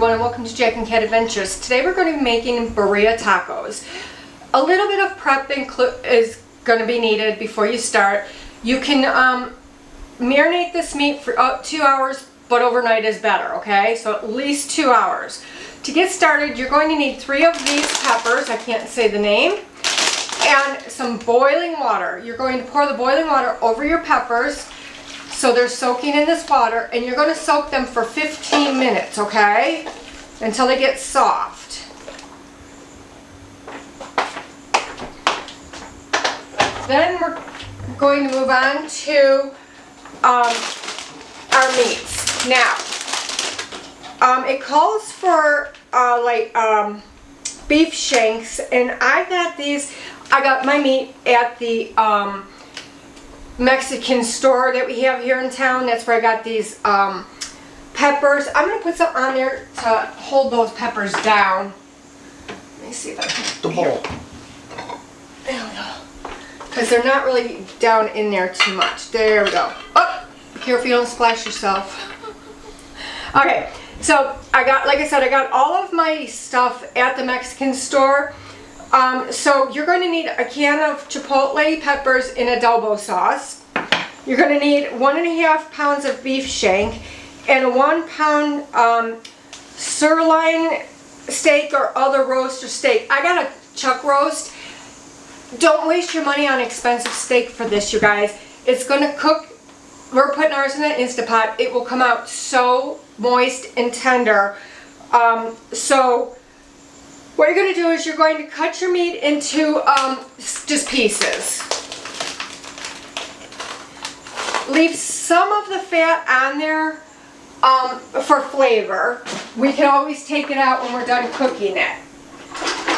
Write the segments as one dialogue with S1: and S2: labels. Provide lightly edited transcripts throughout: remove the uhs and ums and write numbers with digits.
S1: everyone, and welcome to Jack and Cat Adventures. Today we're going to be making birria tacos. A little bit of prep is going to be needed before you start. You can marinate this meat for up 2 hours, but overnight is better, okay? So at least 2 hours. To get started, you're going to need 3 of these peppers, I can't say the name, and some boiling water. You're going to pour the boiling water over your peppers so they're soaking in this water, and you're going to soak them for 15 minutes, okay? Until they get soft. Then we're going to move on to our meats. Now, it calls for beef shanks, and I got my meat at the Mexican store that we have here in town. That's where I got these peppers. I'm going to put some on there to hold those peppers down. Let me see if I can.
S2: The bowl.
S1: There we go. Because they're not really down in there too much. There we go. Oh, be careful you don't splash yourself. Okay, so like I said, I got all of my stuff at the Mexican store. So you're going to need a can of chipotle peppers in adobo sauce. You're going to need 1.5 pounds of beef shank and a 1 pound sirloin steak or other roast or steak. I got a chuck roast. Don't waste your money on expensive steak for this, you guys. It's going to cook. We're putting ours in an Insta pot. It will come out so moist and tender. So what you're going to do is you're going to cut your meat into just pieces. Leave some of the fat on there for flavor. We can always take it out when we're done cooking it.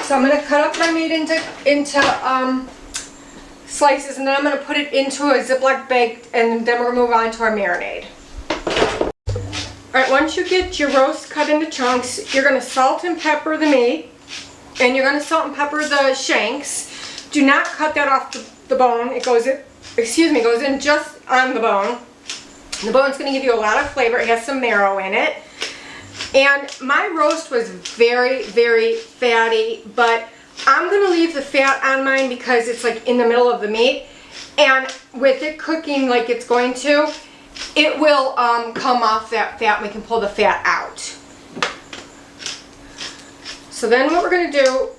S1: So I'm going to cut up my meat into slices, and then I'm going to put it into a Ziploc bag, and then we're going to move on to our marinade. Alright, once you get your roast cut into chunks, you're going to salt and pepper the meat. And you're going to salt and pepper the shanks. Do not cut that off the bone. It goes in, goes in just on the bone. The bone's going to give you a lot of flavor. It has some marrow in it. And my roast was very, very fatty, but I'm going to leave the fat on mine because it's like in the middle of the meat. And with it cooking like it's going to, it will come off that fat, and we can pull the fat out. So then what we're going to do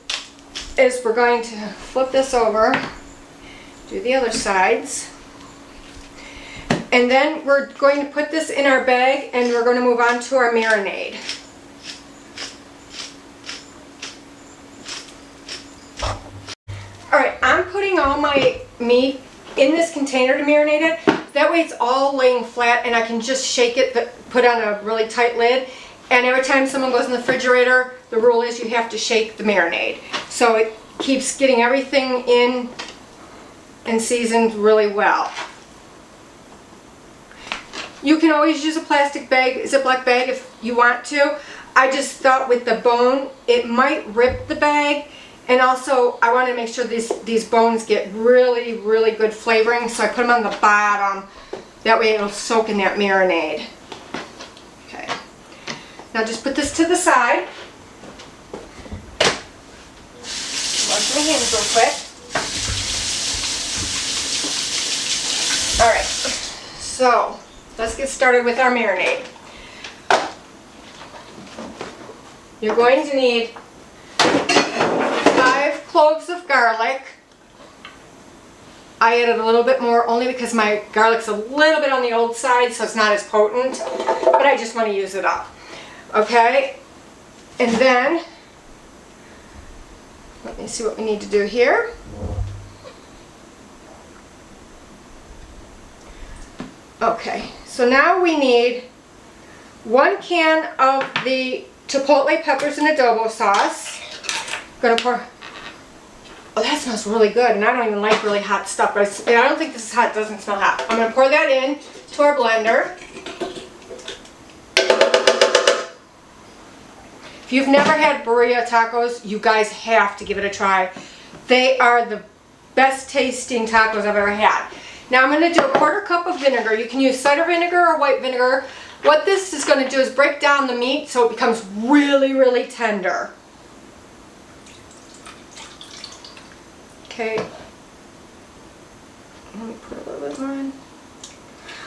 S1: is we're going to flip this over, do the other sides, and then we're going to put this in our bag, and we're going to move on to our marinade. Alright, I'm putting all my meat in this container to marinate it. That way it's all laying flat, and I can just shake it, put on a really tight lid. And every time someone goes in the refrigerator, the rule is you have to shake the marinade. So it keeps getting everything in and seasoned really well. You can always use a plastic bag, Ziploc bag if you want to. I just thought with the bone, it might rip the bag. And also, I want to make sure these bones get really, really good flavoring. So I put them on the bottom. That way it'll soak in that marinade. Okay. Now just put this to the side. Wash my hands real quick. Alright, so let's get started with our marinade. You're going to need 5 cloves of garlic. I added a little bit more only because my garlic's a little bit on the old side, so it's not as potent, but I just want to use it up. Okay, and then, let me see what we need to do here. Okay, so now we need 1 can of the chipotle peppers and adobo sauce. I'm going to pour, oh, that smells really good, and I don't even like really hot stuff, but I don't think this is hot, it doesn't smell hot. I'm going to pour that in to our blender. If you've never had birria tacos, you guys have to give it a try. They are the best tasting tacos I've ever had. Now I'm going to do a 1/4 cup of vinegar. You can use cider vinegar or white vinegar. What this is going to do is break down the meat so it becomes really, really tender. Okay. Let me put a little bit more in.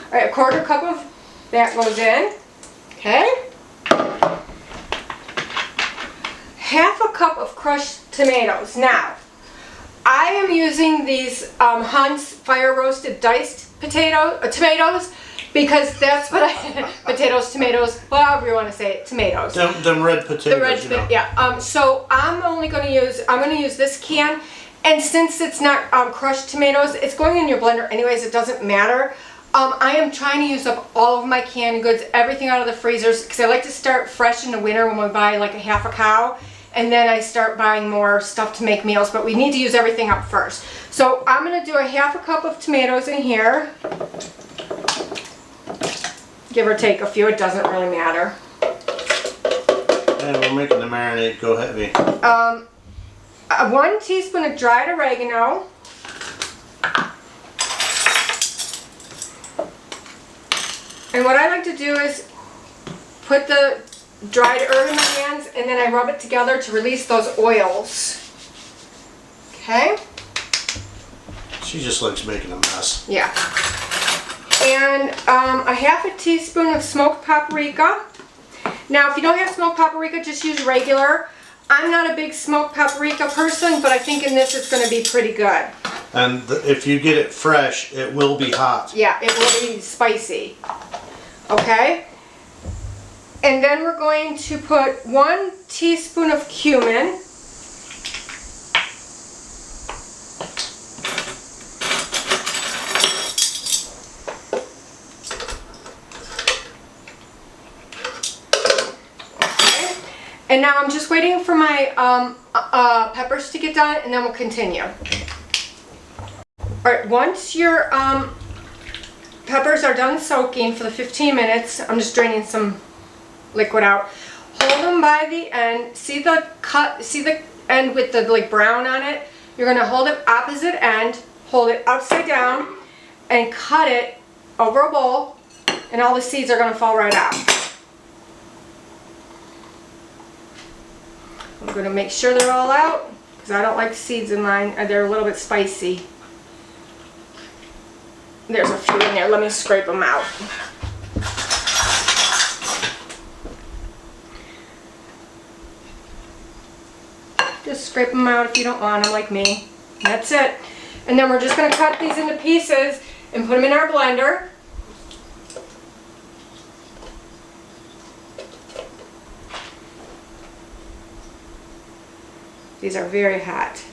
S1: Alright, a quarter cup of that goes in. Okay. Half a cup of crushed tomatoes. Now, I am using these Hunt's fire roasted diced tomatoes because that's what I tomatoes, however you want to say it, tomatoes.
S2: Them red potatoes.
S1: The red, yeah. So I'm going to use this can, and since it's not crushed tomatoes, it's going in your blender anyways. It doesn't matter. I am trying to use up all of my canned goods, everything out of the freezers, because I like to start fresh in the winter when we buy like a half a cow, and then I start buying more stuff to make meals, but we need to use everything up first. So I'm going to do a half a cup of tomatoes in here. Give or take a few, it doesn't really matter.
S2: And we're making the marinade go heavy.
S1: 1 teaspoon of dried oregano. And what I like to do is put the dried herb in my hands and then I rub it together to release those oils. Okay?
S2: She just likes making a mess.
S1: Yeah. And a half a teaspoon of smoked paprika. Now, if you don't have smoked paprika, just use regular. I'm not a big smoked paprika person, but I think in this it's going to be pretty good.
S2: And if you get it fresh, it will be hot.
S1: Yeah, it will be spicy. Okay? And then we're going to put 1 teaspoon of cumin. Okay. And now I'm just waiting for my peppers to get done, and then we'll continue. Alright, once your peppers are done soaking for the 15 minutes, I'm just draining some liquid out. Hold them by the end. See the end with the like brown on it? You're going to hold it opposite end, hold it upside down, and cut it over a bowl, and all the seeds are going to fall right out. I'm going to make sure they're all out because I don't like seeds in mine. They're a little bit spicy. There's a few in there. Let me scrape them out. Just scrape them out if you don't want them, like me. That's it. And then we're just going to cut these into pieces and put them in our blender. These are very hot.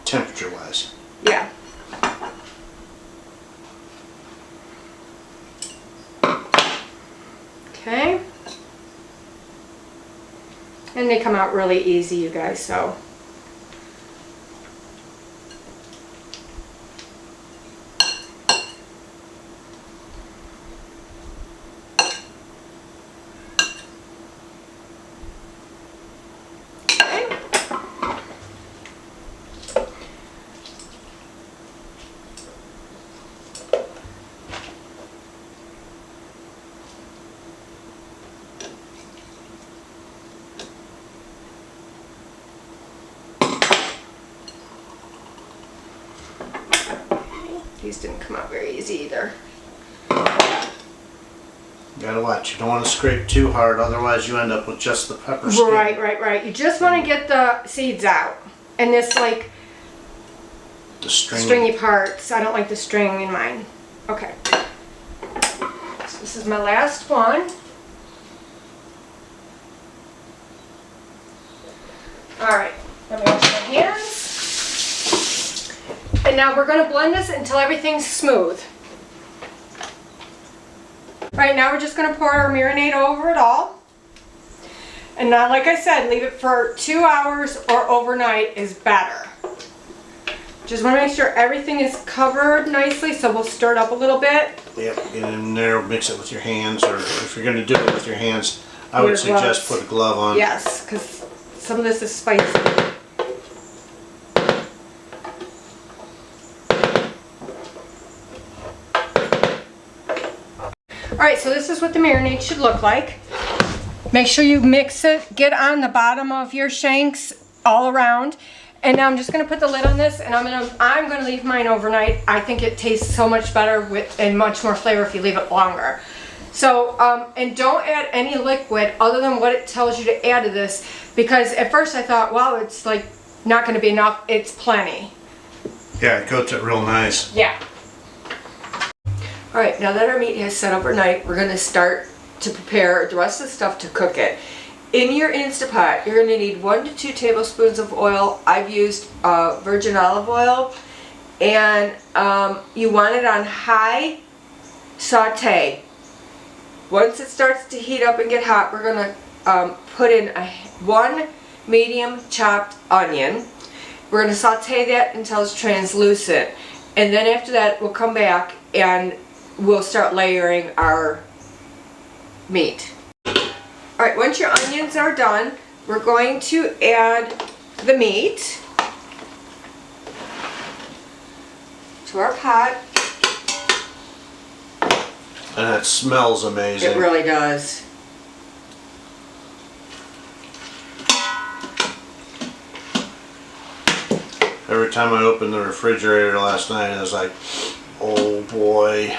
S2: Temperature-wise.
S1: Yeah. Okay. And they come out really easy, you guys, so. These didn't come out very easy either.
S2: You gotta watch. You don't want to scrape too hard, otherwise you end up with just the pepper skin.
S1: Right. You just want to get the seeds out. And this, like,
S2: the
S1: stringy parts. I don't like the string in mine. Okay. So this is my last one. Alright, let me wash my hands. And now we're going to blend this until everything's smooth. Right now we're just going to pour our marinade over it all. And now, like I said, leave it for 2 hours or overnight is better. Just want to make sure everything is covered nicely, so we'll stir it up a little bit.
S2: Yep, get in there, mix it with your hands, or if you're going to do it with your hands, I would suggest put a glove on.
S1: Yes, because some of this is spicy. Alright, so this is what the marinade should look like. Make sure you mix it, get on the bottom of your shanks all around. And now I'm just gonna put the lid on this, and I'm gonna leave mine overnight. I think it tastes so much better and much more flavor if you leave it longer. So, and don't add any liquid other than what it tells you to add to this, because at first I thought, wow, it's like not gonna be enough. It's plenty.
S2: Yeah, it coats it real nice.
S1: Yeah. Alright, now that our meat has set overnight, we're gonna start to prepare the rest of the stuff to cook it. In your Instapot, you're going to need 1 to 2 tablespoons of oil. I've used virgin olive oil. And you want it on high saute. Once it starts to heat up and get hot, we're going to put in 1 medium chopped onion. We're going to saute that until it's translucent. And then after that, we'll come back and we'll start layering our meat. Alright, once your onions are done, we're going to add the meat to our pot.
S2: And it smells amazing.
S1: It really does.
S2: Every time I opened the refrigerator last night, I was like, oh boy.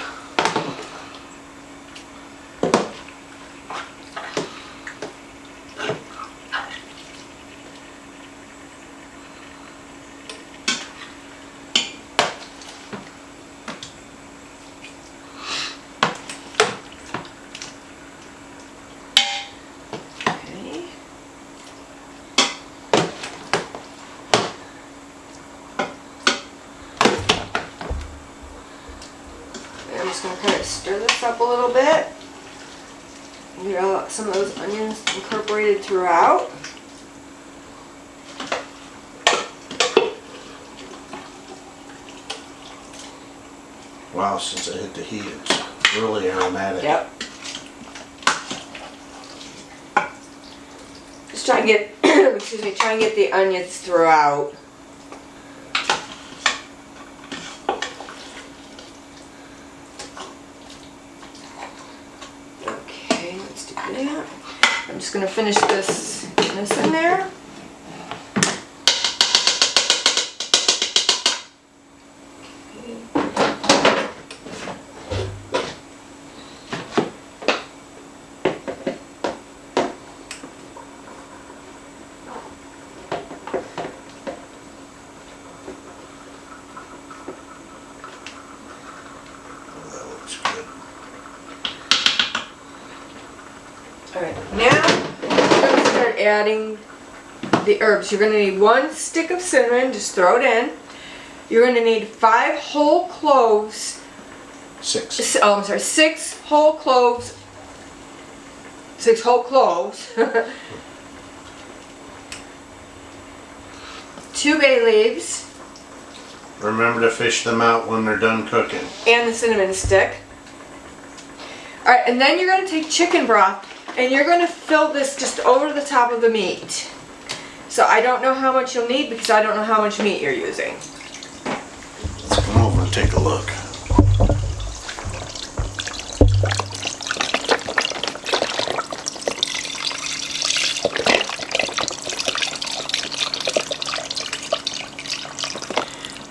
S1: I'm just going to kind of stir this up a little bit. Get some of those onions incorporated throughout.
S2: Wow, since it hit the heat, it's really aromatic.
S1: Yep. Just try and get, excuse me, try and get the onions throughout. Okay, let's do that. I'm just going to finish this in there. Alright, now we're going to start adding the herbs. You're going to need 1 stick of cinnamon, just throw it in. You're going to need 5 whole cloves.
S2: 6.
S1: Oh, I'm sorry, 6 whole cloves. 6 whole cloves. 2 bay leaves.
S2: Remember to fish them out when they're done cooking.
S1: And the cinnamon stick. Alright, and then you're going to take chicken broth and you're going to fill this just over the top of the meat. So I don't know how much you'll need because I don't know how much meat you're using.
S2: Let's come over and take a look.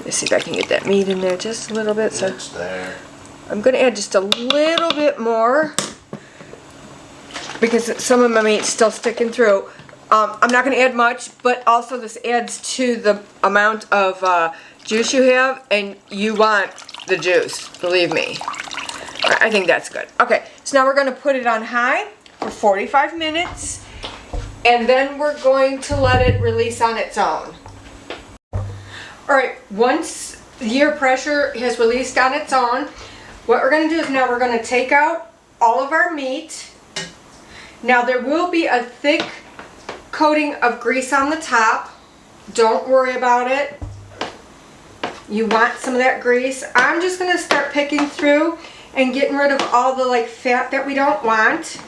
S1: Let's see if I can get that meat in there just a little bit. So
S2: It's there.
S1: I'm going to add just a little bit more because some of my meat's still sticking through. I'm not going to add much, but also this adds to the amount of juice you have, and you want the juice, believe me. I think that's good. Okay, so now we're going to put it on high for 45 minutes, and then we're going to let it release on its own. Alright, once your pressure has released on its own, what we're going to do is now we're going to take out all of our meat. Now there will be a thick coating of grease on the top. Don't worry about it. You want some of that grease. I'm just going to start picking through and getting rid of all the fat that we don't want.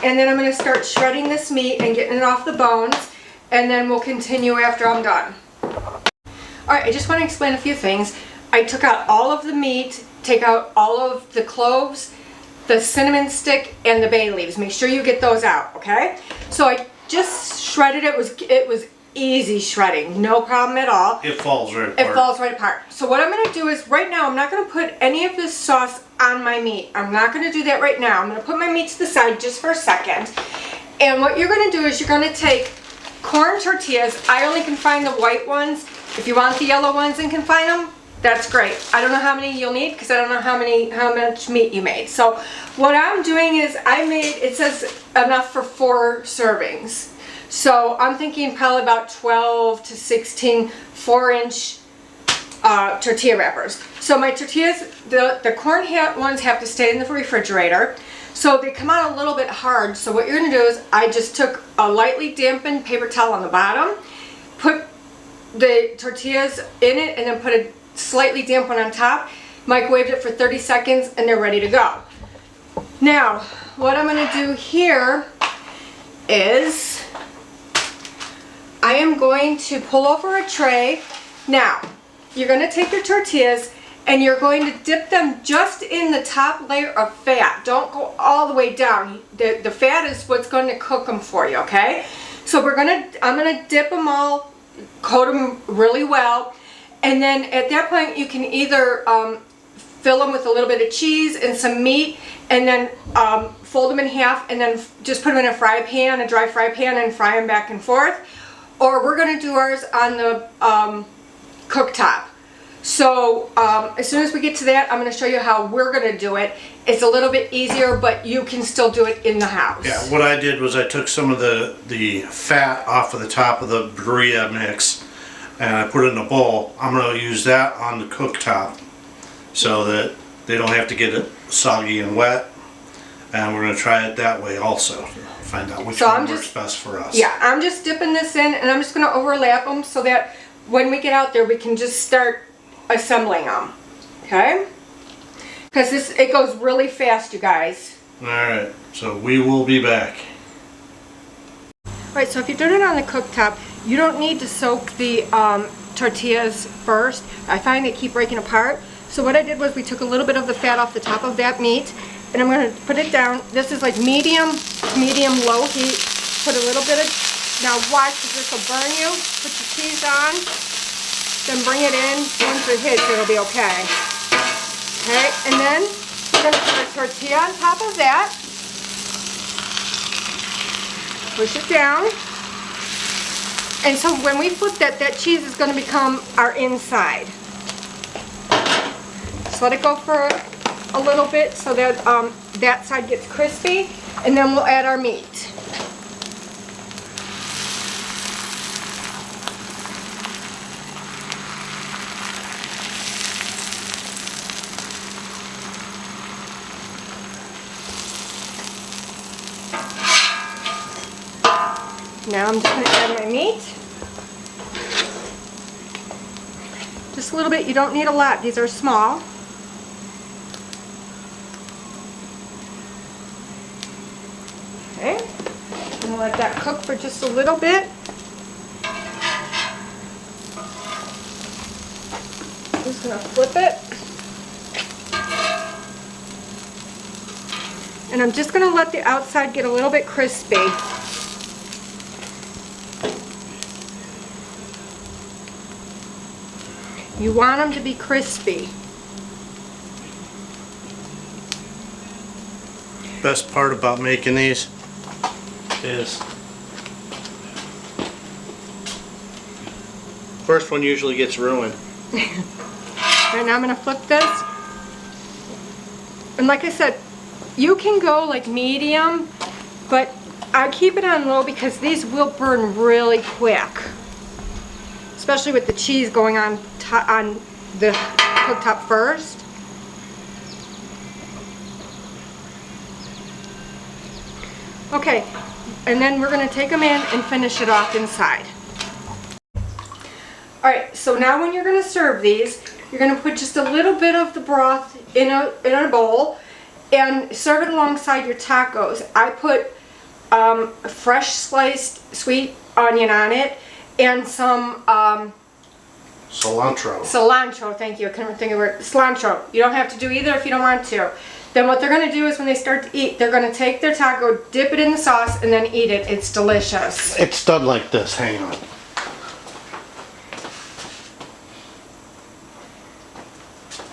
S1: And then I'm going to start shredding this meat and getting it off the bones. And then we'll continue after I'm done. Alright, I just want to explain a few things. I took out all of the meat, take out all of the cloves, the cinnamon stick, and the bay leaves. Make sure you get those out, okay? So I just shredded it. It was easy shredding, no problem at all.
S2: It falls right apart.
S1: It falls right apart. So what I'm going to do is, right now, I'm not going to put any of this sauce on my meat. I'm not going to do that right now. I'm going to put my meat to the side just for a second. And what you're going to do is you're going to take corn tortillas. I only can find the white ones. If you want the yellow ones and can find them, that's great. I don't know how many you'll need because I don't know how much meat you made. So what I'm doing is it says enough for 4 servings. So I'm thinking probably about 12 to 16 4-inch tortilla wrappers. So my tortillas, the corn ones have to stay in the refrigerator. So they come out a little bit hard. So what you're gonna do is I just took a lightly dampened paper towel on the bottom, put the tortillas in it, and then put a slightly damp one on top, microwaved it for 30 seconds, and they're ready to go. Now, what I'm gonna do here is I am going to pull over a tray. Now, you're going to take your tortillas and you're going to dip them just in the top layer of fat. Don't go all the way down. The fat is what's going to cook them for you, okay? So I'm going to dip them all, coat them really well, and then at that point you can either fill them with a little bit of cheese and some meat, and then fold them in half, and then just put them in a dry fry pan, and fry them back and forth. Or we're going to do ours on the cooktop. So as soon as we get to that, I'm going to show you how we're going to do it. It's a little bit easier, but you can still do it in the house.
S2: Yeah, what I did was I took some of the fat off of the top of the Birria mix and I put it in a bowl. I'm going to use that on the cooktop so that they don't have to get it soggy and wet. And we're going to try it that way also. Find out which one works best for us.
S1: Yeah, I'm just dipping this in, and I'm just going to overlap them so that when we get out there, we can just start assembling them. Okay? Because it goes really fast, you guys.
S2: Alright, so we will be back.
S1: Alright, so if you're doing it on the cooktop, you don't need to soak the tortillas first. I find they keep breaking apart. So what I did was we took a little bit of the fat off the top of that meat, and I'm going to put it down. This is like medium, low heat. Put a little bit of, now watch, because this will burn you. Put your cheese on, then bring it in. Once it hits, it'll be okay. Okay, and then we're going to put a tortilla on top of that. Push it down. And so when we flip that cheese is going to become our inside. Just let it go for a little bit so that that side gets crispy, and then we'll add our meat. Now I'm just going to add my meat. Just a little bit. You don't need a lot. These are small. Okay. And we'll let that cook for just a little bit. Just going to flip it. And I'm just going to let the outside get a little bit crispy. You want them to be crispy.
S2: Best part about making these is first one usually gets ruined.
S1: And now I'm going to flip this. And like I said, you can go like medium, but I keep it on low because these will burn really quick. Especially with the cheese going on the cooktop first. Okay, and then we're going to take them in and finish it off inside. Alright, so now when you're going to serve these, you're going to put just a little bit of the broth in a bowl and serve it alongside your tacos. I put fresh sliced sweet onion on it and some
S2: cilantro.
S1: Cilantro, thank you. I couldn't think of the word. Cilantro. You don't have to do either if you don't want to. Then what they're gonna do is when they start to eat, they're gonna take their taco, dip it in the sauce, and then eat it. It's delicious.
S2: It's done like this, hang on.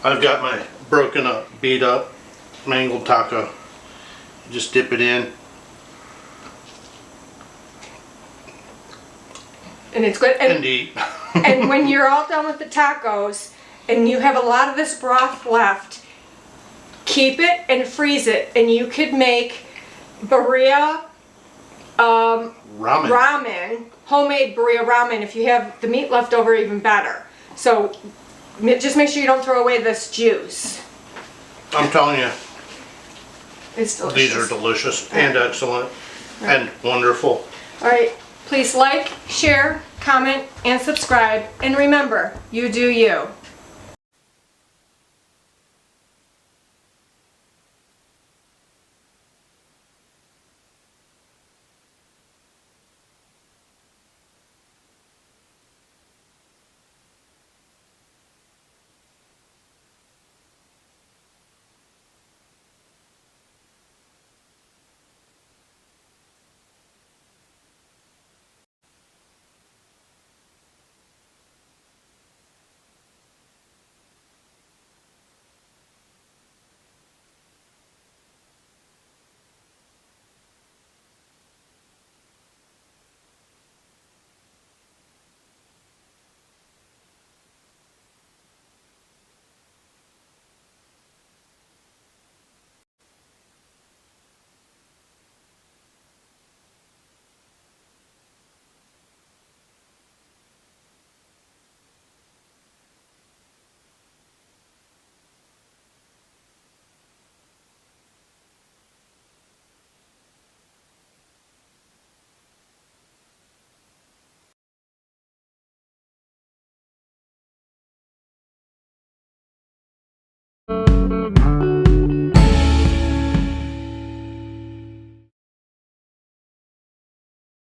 S2: I've got my broken up, beat up, mangled taco. Just dip it in.
S1: And it's good.
S2: And eat.
S1: And when you're all done with the tacos and you have a lot of this broth left, keep it and freeze it, and you could make Birria ramen, homemade Birria ramen. If you have the meat left over, even better. So just make sure you don't throw away this juice.
S2: I'm telling you,
S1: It's delicious.
S2: these are delicious and excellent and wonderful.
S1: All right, please like, share, comment, and subscribe. And remember, you do you.